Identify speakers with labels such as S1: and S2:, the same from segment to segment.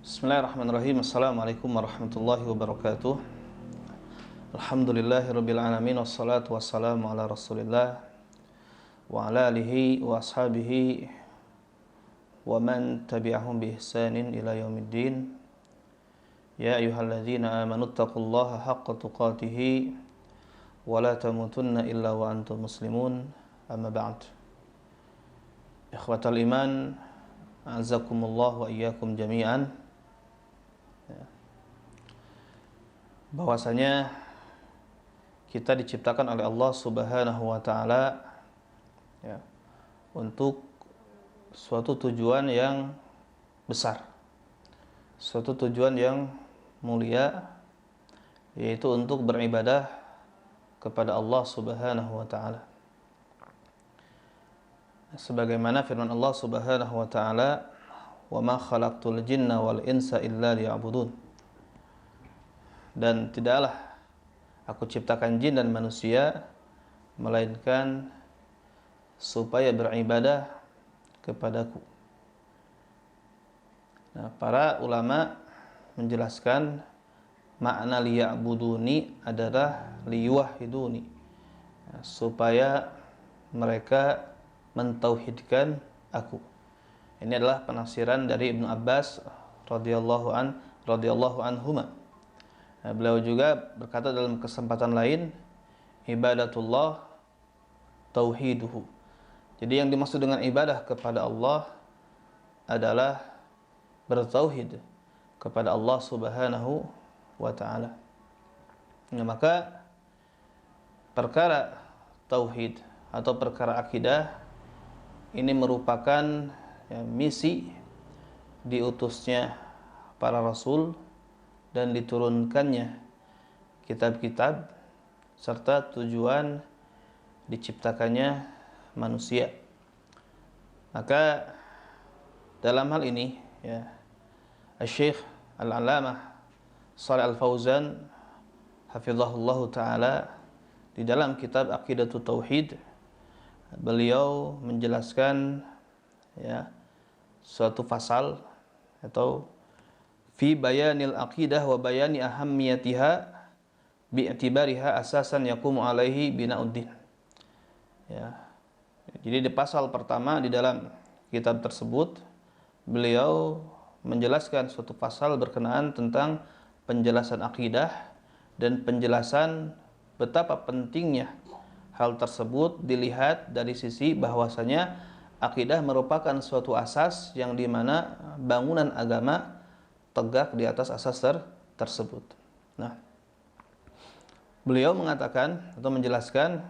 S1: Bismillahirrahmanirrahim. Assalamualaikum warahmatullahi wabarakatuh. Alhamdulillahirabbil alamin wassalatu wassalamu ala Rasulillah wa ala alihi wa ashabihi wa man tabi'ahum bi ihsanin ila yaumiddin. Ya ayyuhalladzina amanu taqullaha haqqa tuqatih wa la tamutunna illa wa antum muslimun. Amma ba'd. Ikhwatal iman, a'azzakumullah wa iyyakum jami'an. Bahwasanya kita diciptakan oleh Allah Subhanahu wa taala untuk suatu tujuan yang besar, suatu tujuan yang mulia, yaitu untuk beribadah kepada Allah Subhanahu wa taala. Sebagaimana firman Allah Subhanahu wa taala, "Wa ma khalaqtul jinna wal insa illa liya'budun." Dan tidaklah aku ciptakan jin dan manusia melainkan supaya beribadah kepadaku. Nah, para ulama menjelaskan makna liya'buduni adalah liyuwahhiduni, supaya mereka mentauhidkan aku. Ini adalah penafsiran dari Ibnu Abbas radhiyallahu anhuma. Beliau juga berkata dalam kesempatan lain, ibadatullah tauhiduhu. Jadi yang dimaksud dengan ibadah kepada Allah adalah bertauhid kepada Allah Subhanahu wa taala. Nah, maka perkara tauhid atau perkara akidah ini merupakan misi diutusnya para rasul dan diturunkannya kitab-kitab serta tujuan diciptakannya manusia. Maka dalam hal ini Syekh Al-Allamah Shalih Al-Fauzan hafizahullah taala di dalam kitab Aqidatut Tauhid beliau menjelaskan suatu pasal atau fi bayanil aqidah wa bayani ahammiyatiha bi'tibariha asasan yaqumu alaihi bina'uddin. Jadi di pasal pertama di dalam kitab tersebut beliau menjelaskan suatu pasal berkenaan tentang penjelasan akidah dan penjelasan betapa pentingnya hal tersebut dilihat dari sisi bahwasanya akidah merupakan suatu asas yang dimana bangunan agama tegak di atas asas tersebut. Nah, beliau mengatakan atau menjelaskan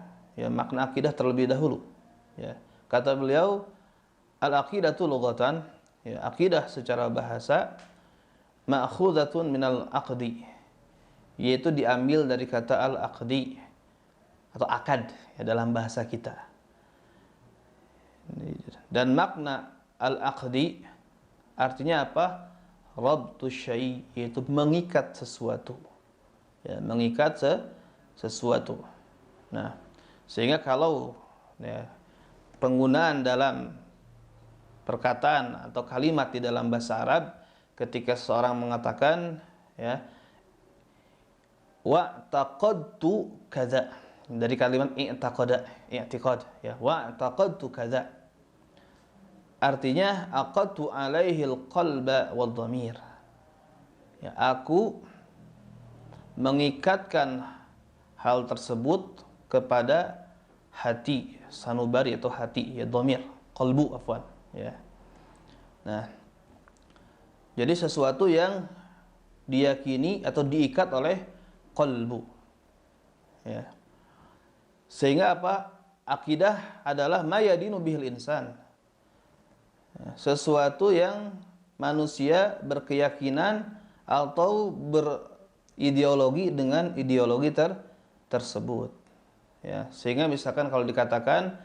S1: makna akidah terlebih dahulu. Kata beliau, al-aqidatu lughatan, akidah secara bahasa ma'khuzatun minal aqdi, yaitu diambil dari kata al-aqdi atau akad dalam bahasa kita. Dan makna al-aqdi artinya apa? Rabtu syai', yaitu mengikat sesuatu. Mengikat sesuatu. Nah, sehingga kalau penggunaan dalam perkataan atau kalimat di dalam bahasa Arab ketika seseorang mengatakan wa taqadtu kadza, dari kalimat i'tiqad wa taqadtu kadza, artinya aqadtu alaihil qalba wad dhamir. Aku mengikatkan hal tersebut kepada hati, sanubari atau hati, dhamir, qalbu afwan. Nah, jadi sesuatu yang diyakini atau diikat oleh qalbu. Sehingga apa? Akidah adalah ma yadinu bihil insan, sesuatu yang manusia berkeyakinan atau berideologi dengan ideologi tersebut. Sehingga misalkan kalau dikatakan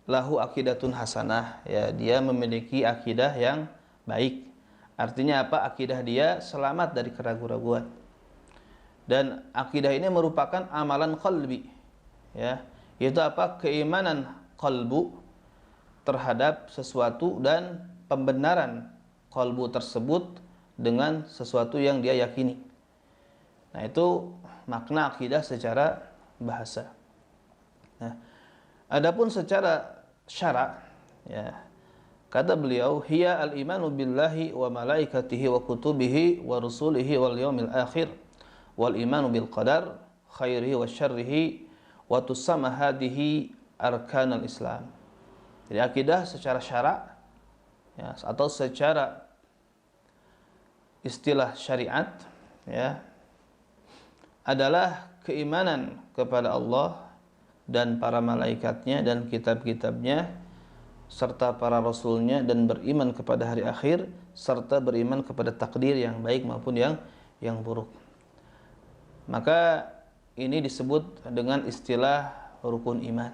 S1: lahu akidatun hasanah, dia memiliki akidah yang baik. Artinya apa? Akidah dia selamat dari keraguan-raguan. Dan akidah ini merupakan amalan qalbi, yaitu apa? Keimanan qalbu terhadap sesuatu dan pembenaran qalbu tersebut dengan sesuatu yang dia yakini. Nah, itu makna akidah secara bahasa. Nah, adapun secara syara, ya, kata beliau, hiya al-imanu billahi wa malaikatihi wa kutubihi wa rusulihi wal yaumil akhir wal imanu bil qadar khairihi wa syarrihi wa tusamma hadhihi arkanul Islam. Jadi akidah secara syara, ya, atau secara istilah syariat, ya, adalah keimanan kepada Allah dan para malaikatnya dan kitab-kitabnya serta para rasulnya, dan beriman kepada hari akhir, serta beriman kepada takdir yang baik maupun yang buruk. Maka ini disebut dengan istilah rukun iman.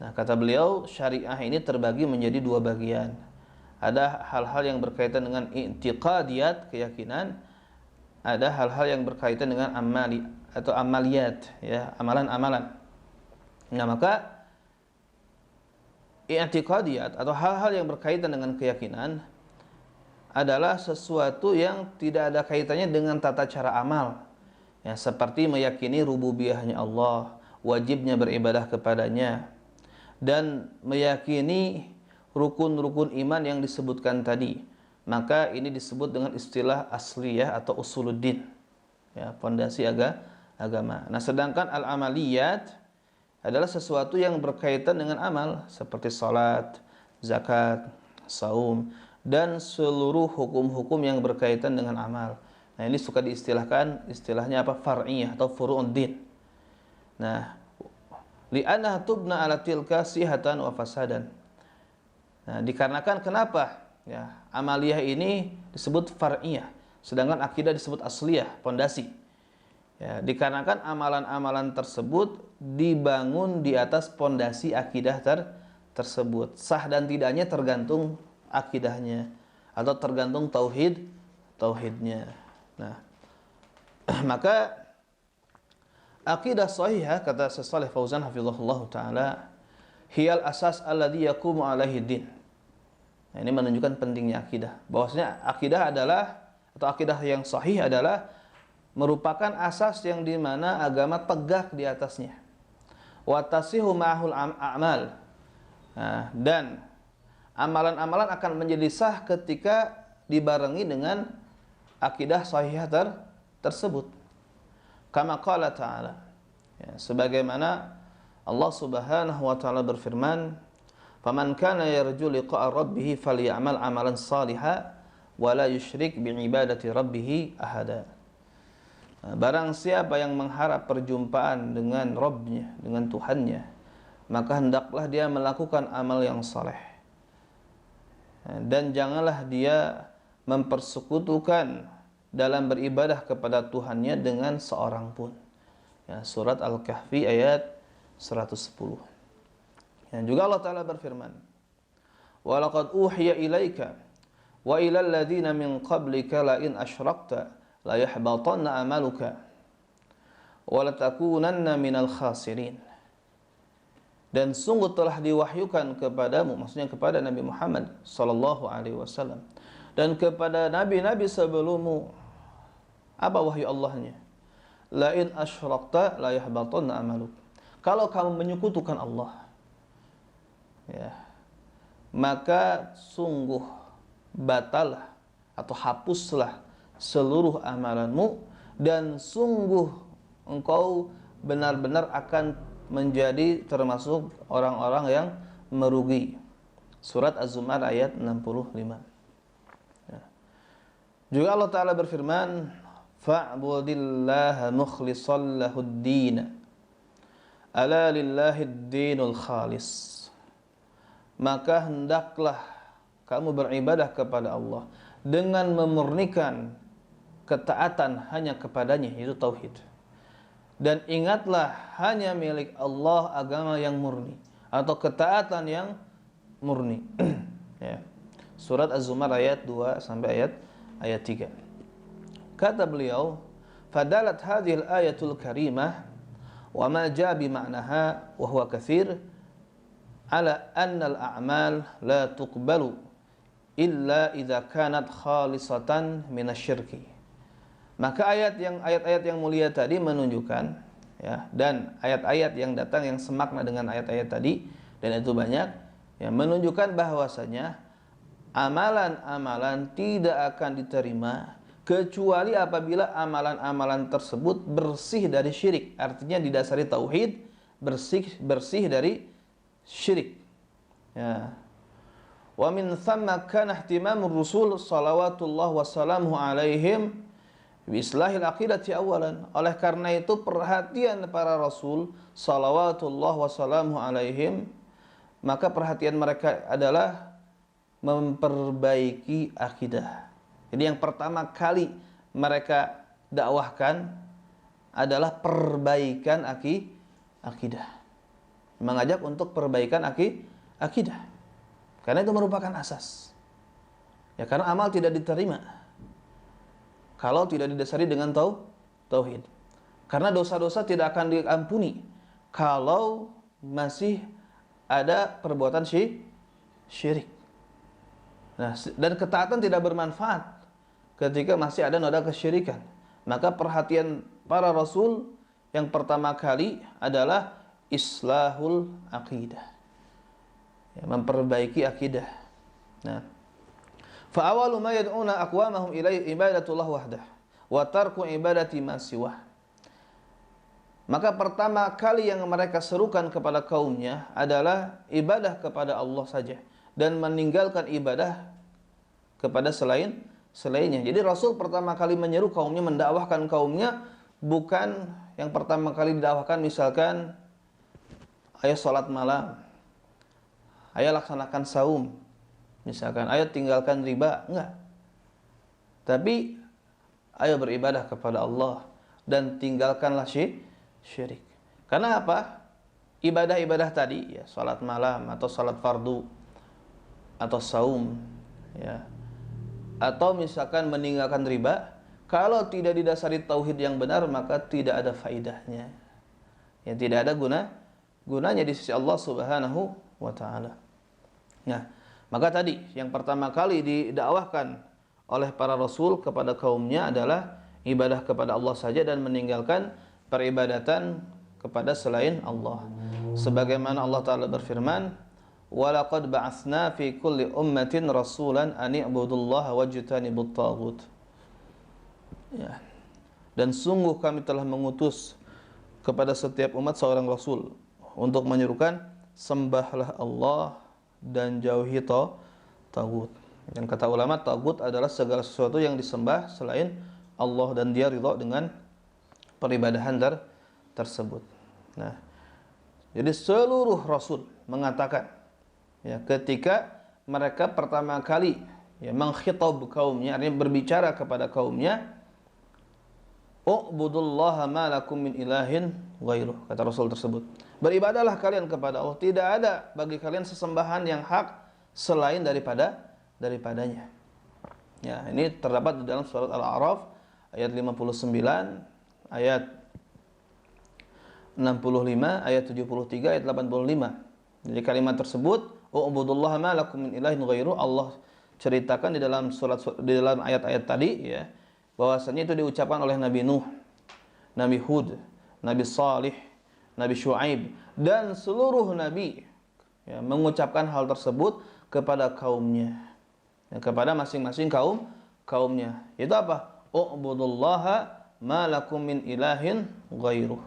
S1: Nah, kata beliau, syariah ini terbagi menjadi dua bagian. Ada hal-hal yang berkaitan dengan i'tiqadiyat, keyakinan. Ada hal-hal yang berkaitan dengan amali atau amaliyat, ya, amalan-amalan. Nah, maka i'tiqadiyat atau hal-hal yang berkaitan dengan keyakinan adalah sesuatu yang tidak ada kaitannya dengan tata cara amal. Ya, seperti meyakini rububiyahnya Allah, wajibnya beribadah kepadanya, dan meyakini rukun-rukun iman yang disebutkan tadi. Maka ini disebut dengan istilah asliyah atau usuluddin, ya, fondasi agama. Nah, sedangkan al-amaliyat adalah sesuatu yang berkaitan dengan amal, seperti salat, zakat, saum, dan seluruh hukum-hukum yang berkaitan dengan amal. Nah, ini suka diistilahkan, istilahnya apa? Far'iyah atau furu'uddin. Nah, li'annaha tubna ala tilka sihatan wa fasadan. Nah, dikarenakan kenapa? Ya, amaliyah ini disebut far'iyah, sedangkan akidah disebut asliyah, pondasi. Ya, dikarenakan amalan-amalan tersebut dibangun di atas pondasi akidah tersebut. Sah dan tidaknya tergantung akidahnya atau tergantung tauhidnya. Nah, maka akidah sahihah, kata Syekh Shalih Fauzan hafizahullah taala, hiyal asas alladhi yaqumu alaihi din. Nah, ini menunjukkan pentingnya akidah. Bahwasanya akidah adalah, atau akidah yang sahih adalah merupakan asas yang dimana agama tegak di atasnya. Wa tasihu ma'hul a'mal. Nah, dan amalan-amalan akan menjadi sah ketika dibarengi dengan akidah sahih tersebut. Kama qala ta'ala. Ya, sebagaimana Allah Subhanahu wa taala berfirman, "Faman kana yarju liqa'a rabbih falyamal 'amalan shalihan wa la yusyrik bi'ibadati rabbih ahada." Barang siapa yang mengharap perjumpaan dengan Rabbnya, dengan Tuhannya, maka hendaklah dia melakukan amal yang saleh. Dan janganlah dia mempersekutukan dalam beribadah kepada Tuhannya dengan seorang pun. Ya, surat Al-Kahfi ayat 110. Dan juga Allah Ta'ala berfirman, "Wa laqad uhiya ilaika wa ilal ladzina min qablika la in asyrakta la yahbatanna amaluka wa la takunanna minal khasirin." Dan sungguh telah diwahyukan kepadamu, maksudnya kepada Nabi Muhammad sallallahu alaihi wasallam, dan kepada nabi-nabi sebelummu. Apa wahyu Allahnya? La in asyrakta la yahbatanna amaluk. Kalau kamu menyekutukan Allah, ya, maka sungguh batallah atau hapuslah seluruh amalanmu, dan sungguh engkau benar-benar akan menjadi termasuk orang-orang yang merugi. Surat Az-Zumar ayat 65. Ya. Juga Allah Ta'ala berfirman, "Fa'budillaha mukhlishan lahud-din. Ala lillahid dinul khalis." Maka hendaklah kamu beribadah kepada Allah dengan memurnikan ketaatan hanya kepadanya, yaitu tauhid. Dan ingatlah, hanya milik Allah agama yang murni atau ketaatan yang murni. Ya. Surat Az-Zumar ayat 2 sampai ayat 3. Kata beliau, "Fadalat hadhil ayatul karimah wa ma jaa bi ma'naha wa huwa katsir ala anna al-a'mal la tuqbalu illa idza kanat khalisatan minasyirki. Maka ayat-ayat yang mulia tadi menunjukkan, ya, dan ayat-ayat yang datang yang semakna dengan ayat-ayat tadi, dan itu banyak, ya, menunjukkan bahwasanya amalan-amalan tidak akan diterima kecuali apabila amalan-amalan tersebut bersih dari syirik, artinya didasari tauhid, bersih dari syirik. Ya. Wa min thamma kana ihtimamur rusul salawatullah wassalamuhu alaihim bi islahil aqidati awalan. Oleh karena itu perhatian para rasul salawatullah wassalamuhu alaihim, maka perhatian mereka adalah memperbaiki akidah. Jadi yang pertama kali mereka dakwahkan adalah perbaikan akidah. Mengajak untuk perbaikan akidah. Karena itu merupakan asas. Ya, karena amal tidak diterima kalau tidak didasari dengan tauhid. Karena dosa-dosa tidak akan diampuni kalau masih ada perbuatan syirik. Nah, dan ketaatan tidak bermanfaat ketika masih ada noda kesyirikan. Maka perhatian para rasul yang pertama kali adalah islahul aqidah, ya, memperbaiki akidah. Nah, fa awalu ma yad'una aqwamahum ilai ibadatullah wahdah wa tarku ibadati ma siwah. Maka pertama kali yang mereka serukan kepada kaumnya adalah ibadah kepada Allah saja dan meninggalkan ibadah kepada selainnya. Jadi Rasul pertama kali menyeru kaumnya, mendakwahkan kaumnya, bukan yang pertama kali didakwahkan misalkan ayo sholat malam, ayo laksanakan saum, misalkan ayo tinggalkan riba, enggak. Tapi ayo beribadah kepada Allah dan tinggalkanlah syirik. Karena apa? Ibadah-ibadah tadi, ya, sholat malam atau sholat fardu atau saum, ya, atau misalkan meninggalkan riba, kalau tidak didasari tauhid yang benar maka tidak ada faidahnya. Ya, tidak ada gunanya di sisi Allah Subhanahu wa taala. Nah, maka tadi yang pertama kali didakwahkan oleh para rasul kepada kaumnya adalah ibadah kepada Allah saja dan meninggalkan peribadatan kepada selain Allah. Sebagaimana Allah taala berfirman, "Walaqad ba'atsna fi kulli ummatin rasulan an i'budullaha wajtanibut taghut." Ya. Dan sungguh kami telah mengutus kepada setiap umat seorang rasul untuk menyerukan sembahlah Allah dan jauhi taghut. Dan kata ulama, taghut adalah segala sesuatu yang disembah selain Allah dan dia ridha dengan peribadahan tersebut. Nah, jadi seluruh rasul mengatakan, ya, ketika mereka pertama kali, ya, mengkhitab kaumnya, artinya berbicara kepada kaumnya, u'budullaha ma lakum min ilahin ghairuh, kata Rasul tersebut. Beribadahlah kalian kepada Allah, tidak ada bagi kalian sesembahan yang hak selain daripadanya. Ya, ini terdapat di dalam surat Al-A'raf ayat 59, ayat 65, ayat 73, ayat 85. Jadi kalimat tersebut, u'budullaha ma lakum min ilahin ghairuh, Allah ceritakan di dalam ayat-ayat tadi, ya, bahwasanya itu diucapkan oleh Nabi Nuh, Nabi Hud, Nabi Salih, Nabi Syuaib, dan seluruh nabi, ya, mengucapkan hal tersebut kepada kaumnya, ya, kepada masing-masing kaumnya. Itu apa? U'budullaha ma lakum min ilahin ghairuh.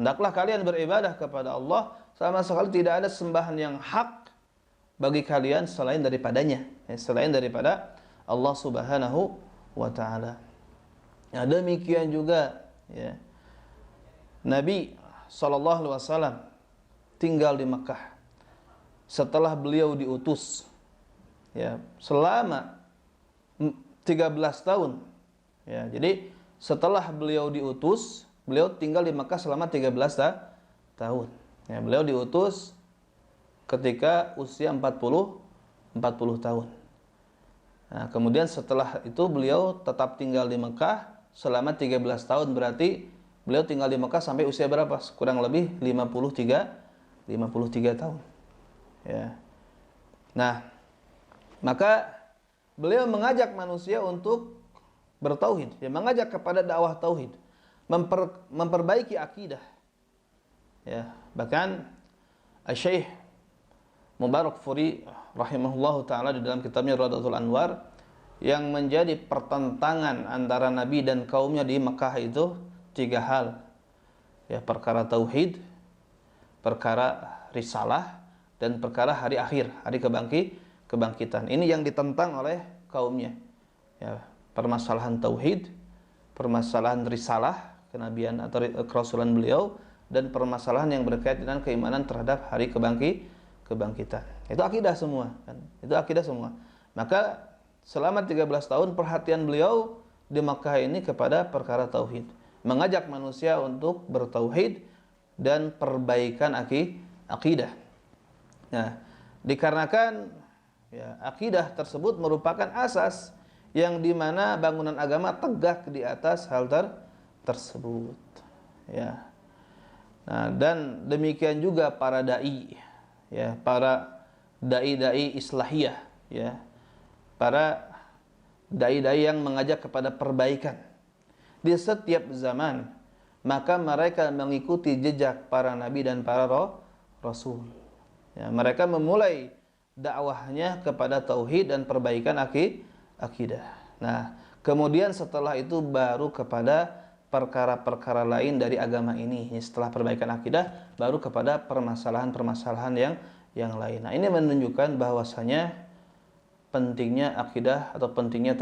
S1: Hendaklah kalian beribadah kepada Allah, sama sekali tidak ada sembahan yang hak bagi kalian selain daripadanya, ya, selain daripada Allah Subhanahu wa taala. Ya, demikian juga, ya, Nabi SAW tinggal di Mekah setelah beliau diutus, ya, selama 13 tahun. Ya, jadi setelah beliau diutus, beliau tinggal di Mekah selama 13 tahun. Ya, beliau diutus ketika usia 40 tahun. Nah, kemudian setelah itu beliau tetap tinggal di Mekah selama 13 tahun, berarti beliau tinggal di Mekah sampai usia berapa? Kurang lebih 53 tahun. Ya. Nah, maka beliau mengajak manusia untuk bertauhid, ya, mengajak kepada dakwah tauhid, memperbaiki akidah. Ya, bahkan Syekh Mubarakfuri rahimahullahu taala di dalam kitabnya Radatul Anwar, yang menjadi pertentangan antara Nabi dan kaumnya di Mekah itu 3 hal. Ya, perkara tauhid, perkara risalah, dan perkara hari akhir, hari kebangkitan. Ini yang ditentang oleh kaumnya. Ya, permasalahan tauhid, permasalahan risalah, kenabian atau kerasulan beliau, dan permasalahan yang berkaitan dengan keimanan terhadap hari kebangkitan. Itu akidah semua, kan? Itu akidah semua. Maka selama 13 tahun perhatian beliau di Makkah ini kepada perkara tauhid, mengajak manusia untuk bertauhid dan perbaikan akidah. Nah, dikarenakan ya, akidah tersebut merupakan asas yang dimana bangunan agama tegak di atas hal tersebut. Ya. Nah, dan demikian juga para dai, ya, para dai-dai islahiyah, ya, para dai-dai yang mengajak kepada perbaikan di setiap zaman, maka mereka mengikuti jejak para nabi dan para rasul. Ya, mereka memulai dakwahnya kepada tauhid dan perbaikan akidah. Nah, kemudian setelah itu baru kepada perkara-perkara lain dari agama ini. Setelah perbaikan akidah, baru kepada permasalahan-permasalahan yang lain. Nah, ini menunjukkan bahwasanya pentingnya akidah atau pentingnya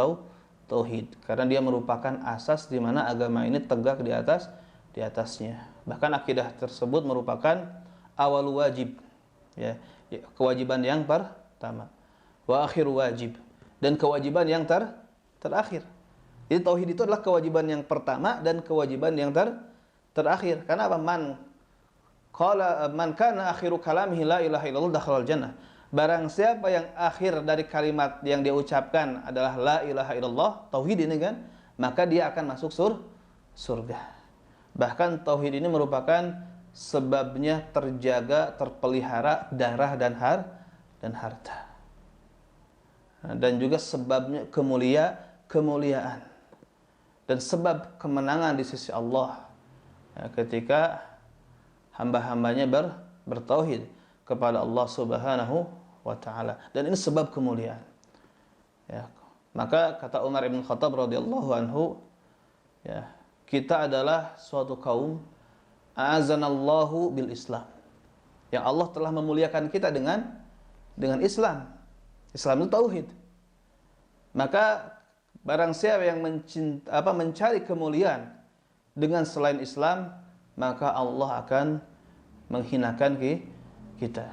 S1: tauhid, karena dia merupakan asas di mana agama ini tegak di atasnya. Bahkan akidah tersebut merupakan awal wajib, ya, kewajiban yang pertama, wa akhir wajib, dan kewajiban yang terakhir. Jadi tauhid itu adalah kewajiban yang pertama dan kewajiban yang terakhir. Karena apa? Man kana akhiru kalamihi la ilaha illallah dakhalal jannah. Barang siapa yang akhir dari kalimat yang dia ucapkan adalah la ilaha illallah, tauhid ini kan, maka dia akan masuk surga. Bahkan tauhid ini merupakan sebabnya terjaga, terpelihara darah dan harta. Dan juga sebabnya kemuliaan. Dan sebab kemenangan di sisi Allah, ya, ketika hamba-hambanya bertauhid kepada Allah Subhanahu wa ta'ala. Dan ini sebab kemuliaan. Ya, maka kata Umar ibn Khattab radhiyallahu anhu, ya, kita adalah suatu kaum a'azanallahu bil Islam, yang Allah telah memuliakan kita dengan Islam. Islam itu tauhid. Maka barang siapa yang mencari kemuliaan dengan selain Islam, maka Allah akan menghinakan kita.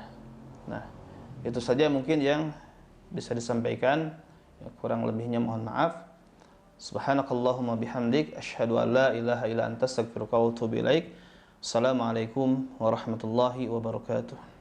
S1: Nah, itu saja mungkin yang bisa disampaikan. Ya, kurang lebihnya mohon maaf. Subhanakallahumma bihamdik, asyhadu an la ilaha illa anta, astaghfiruka wa atubu ilaik. Assalamualaikum warahmatullahi wabarakatuh.